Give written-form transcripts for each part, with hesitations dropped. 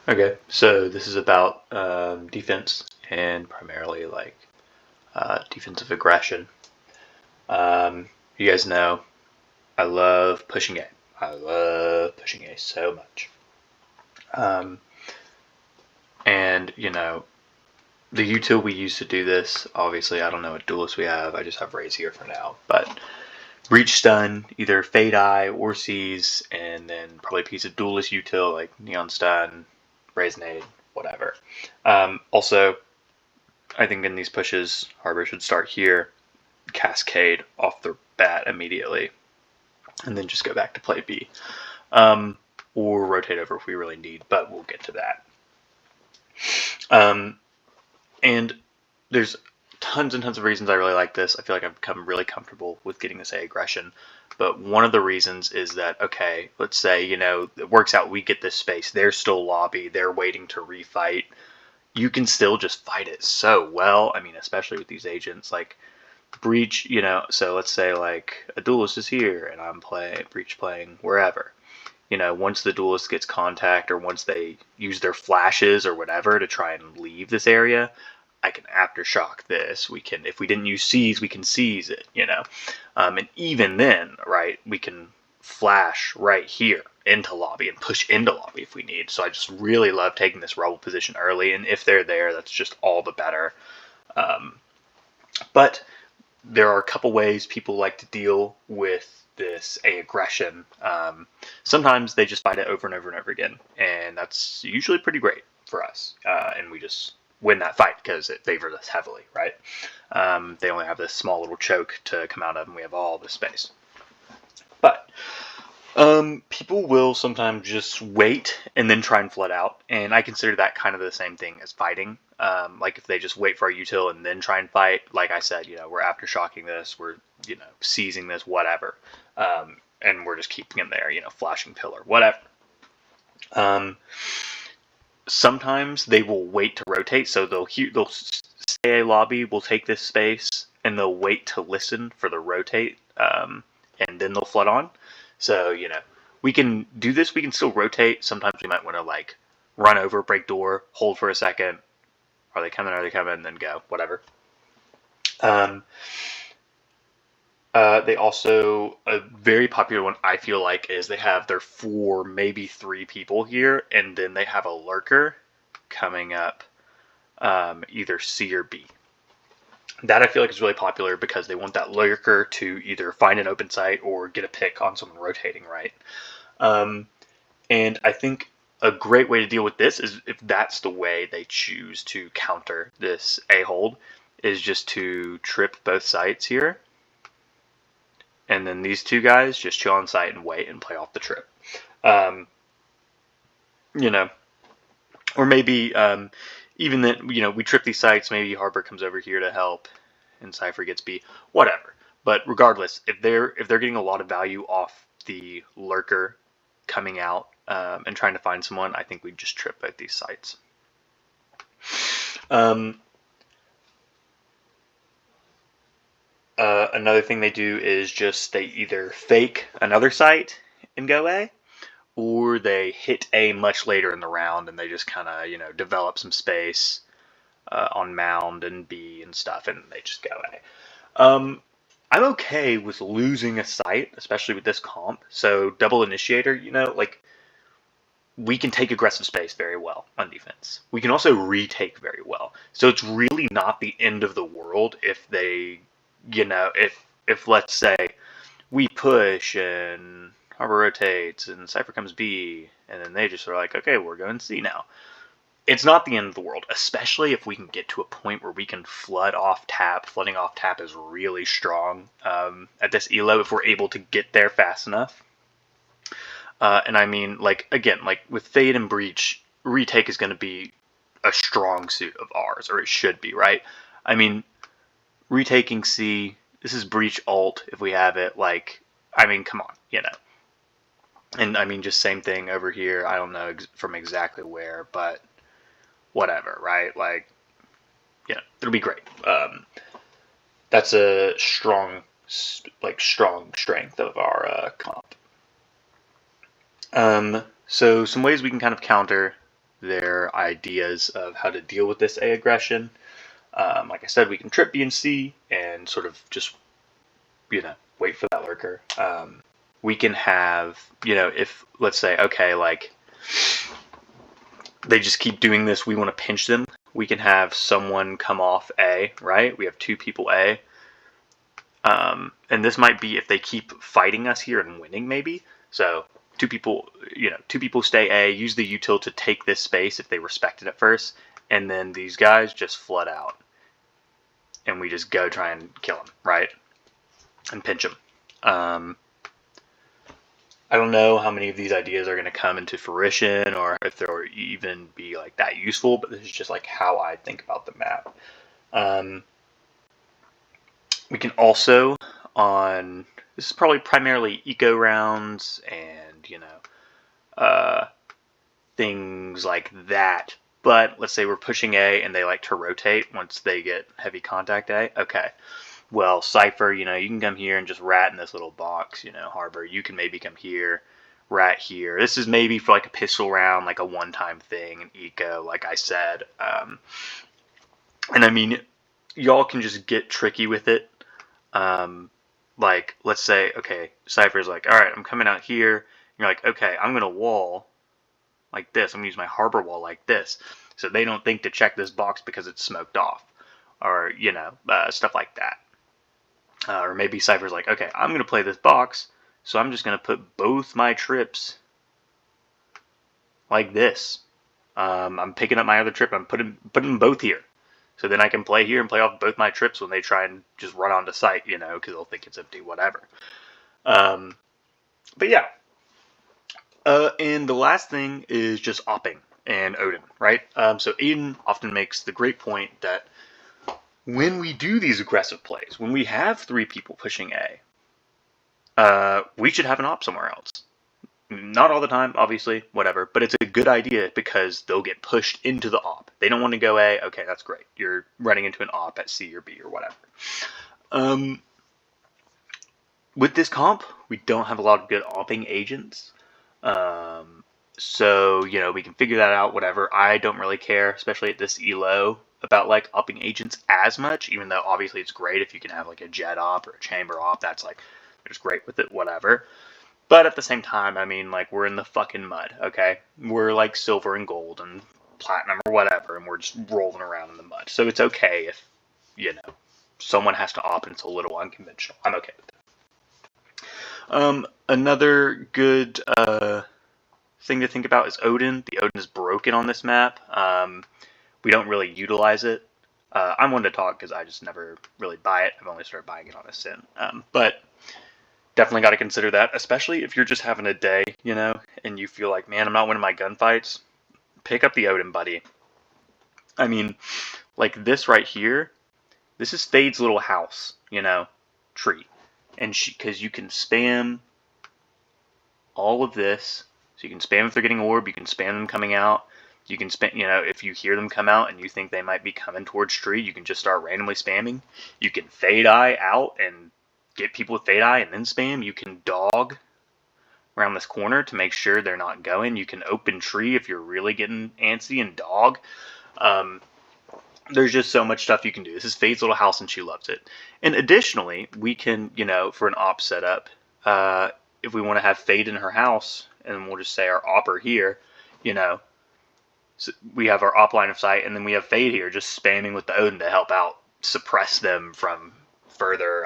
Okay, so this is about defense and primarily like defensive aggression. You guys know I love pushing A. I love pushing A so much. Um, and the util we use to do this. Obviously, I don't know what duelist we have. I just have Raze here for now, but breach stun, either Fade Eye or Seize, and then probably a piece of duelist util like Neon Stun, Raise Nade, whatever. Also, I think in these pushes, Harbor should start here, cascade off the bat immediately, and then just go back to play B. Or rotate over if we really need, but we'll get to that. And there's tons and tons of reasons I really like this. I feel like I've become really comfortable with getting this A aggression. But one of the reasons is that, okay, let's say, it works out, we get this space, they're still lobby, they're waiting to refight. You can still just fight it so well. I mean, especially with these agents, like breach, so let's say like a duelist is here and I'm breach playing wherever. Once the duelist gets contact or once they use their flashes or whatever to try and leave this area, I can aftershock this. We can, if we didn't use seize, we can seize it, and even then, right, we can flash right here into lobby and push into lobby if we need. So I just really love taking this rebel position early, and if they're there, that's just all the better. But there are a couple ways people like to deal with this A aggression. Sometimes they just fight it over and over and over again, and that's usually pretty great for us, and we just win that fight because it favors us heavily, right? They only have this small little choke to come out of, and we have all this space. But people will sometimes just wait and then try and flood out, and I consider that kind of the same thing as fighting. Like if they just wait for our util and then try and fight, like I said, we're aftershocking this, we're seizing this, whatever, and we're just keeping them there, flashing pillar, whatever. Sometimes they will wait to rotate, so they'll stay a lobby, will take this space, and they'll wait to listen for the rotate, and then they'll flood on. So, we can do this. We can still rotate. Sometimes we might want to, like, run over, break door, hold for a second. Are they coming? Are they coming? And then go. Whatever. They also, a very popular one I feel like is they have their 4, maybe 3 people here, and then they have a lurker coming up either C or B. That I feel like is really popular because they want that lurker to either find an open site or get a pick on someone rotating, right? And I think a great way to deal with this is if that's the way they choose to counter this A-hold, is just to trip both sites here. And then these 2 guys just chill on site and wait and play off the trip. Or maybe even then, we trip these sites, maybe Harbor comes over here to help and Cypher gets B, whatever. But regardless, if they're getting a lot of value off the lurker coming out and trying to find someone, I think we just trip both these sites. Another thing they do is just they either fake another site and go A, or they hit A much later in the round and they just kind of, develop some space on mound and B and stuff, and they just go A. I'm okay with losing a site, especially with this comp. So double initiator, like we can take aggressive space very well on defense. We can also retake very well. So it's really not the end of the world if they, if let's say we push and Harbor rotates and Cypher comes B, and then they just are like, okay, we're going C now. It's not the end of the world, especially if we can get to a point where we can flood off tap. Flooding off tap is really strong at this elo if we're able to get there fast enough. And I mean, like, again, like with Fade and Breach, retake is going to be a strong suit of ours, or it should be, right? I mean, retaking C, this is Breach ult if we have it. Like, I mean, come on, And I mean, just same thing over here. I don't know from exactly where, but whatever, right? Like, it'll be great. That's a strong strength of our comp. So some ways we can kind of counter their ideas of how to deal with this A aggression. Like I said, we can trip B and C and sort of just, wait for that lurker. We can have, if, let's say, okay, like, they just keep doing this, we want to pinch them. We can have someone come off A, right? We have 2 people A. And this might be if they keep fighting us here and winning, maybe. So 2 people, 2 people stay A, use the util to take this space if they respect it at first, and then these guys just flood out. And we just go try and kill them, right? And pinch them. I don't know how many of these ideas are going to come into fruition or if they'll even be like that useful, but this is just like how I think about the map. We can also this is probably primarily eco rounds and, things like that. But let's say we're pushing A and they like to rotate once they get heavy contact A. Okay. Well, Cypher, you can come here and just rat in this little box, Harbor. You can maybe come here, rat here. This is maybe for like a pistol round, like a one-time thing, an eco, like I said. And I mean, y'all can just get tricky with it. Like, let's say, okay, Cypher's like, all right, I'm coming out here. You're like, okay, I'm going to wall like this. I'm going to use my harbor wall like this. So they don't think to check this box because it's smoked off. Or, stuff like that. Or maybe Cypher's like, okay, I'm going to play this box. So I'm just going to put both my trips like this. I'm picking up my other trip. I'm putting them both here. So then I can play here and play off both my trips when they try and just run onto site, because they'll think it's empty, whatever. But yeah. And the last thing is just opping and Odin, right? So Aiden often makes the great point that when we do these aggressive plays, when we have 3 people pushing A, we should have an op somewhere else. Not all the time, obviously, whatever, but it's a good idea because they'll get pushed into the op. They don't want to go A, okay, that's great. You're running into an op at C or B or whatever. With this comp, we don't have a lot of good opping agents. So, we can figure that out, whatever. I don't really care, especially at this elo, about like opping agents as much, even though obviously it's great if you can have like a jet op or a chamber op. That's like, it's great with it, whatever. But at the same time, I mean, like, we're in the fucking mud, okay? We're like silver and gold and platinum or whatever, and we're just rolling around in the mud. So it's okay if, someone has to op and it's a little unconventional. I'm okay with that. Another good thing to think about is Odin. The Odin is broken on this map. We don't really utilize it. I'm one to talk because I just never really buy it. I've only started buying it on a Sin. But definitely got to consider that, especially if you're just having a day, and you feel like, man, I'm not winning my gunfights. Pick up the Odin, buddy. I mean, like this right here, this is Fade's little house, tree. And because you can spam all of this. So you can spam if they're getting orb, you can spam them coming out. You can spam, if you hear them come out and you think they might be coming towards tree, you can just start randomly spamming. You can fade eye out and get people with fade eye and then spam. You can dog around this corner to make sure they're not going. You can open tree if you're really getting antsy and dog. There's just so much stuff you can do. This is Fade's little house and she loves it. And additionally, we can, for an op setup, if we want to have Fade in her house, and we'll just say our opper here, so we have our op line of sight, and then we have Fade here just spamming with the Odin to help out, suppress them from further,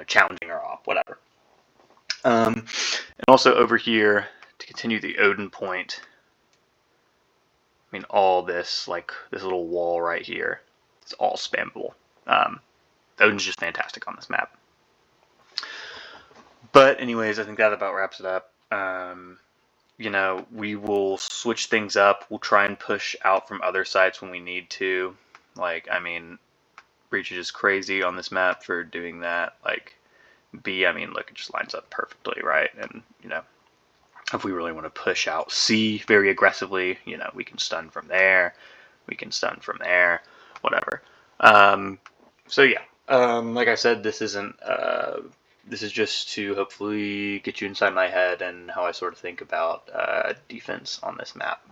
challenging our op, whatever. And also over here, to continue the Odin point, I mean, all this, like this little wall right here, it's all spammable. Odin's just fantastic on this map. But anyways, I think that about wraps it up. We will switch things up. We'll try and push out from other sites when we need to. Like, I mean, Breach is just crazy on this map for doing that. Like, B, I mean, look, it just lines up perfectly, right? And, if we really want to push out C very aggressively, we can stun from there. We can stun from there, whatever. So yeah, like I said, this isn't, this is just to hopefully get you inside my head and how I sort of think about defense on this map.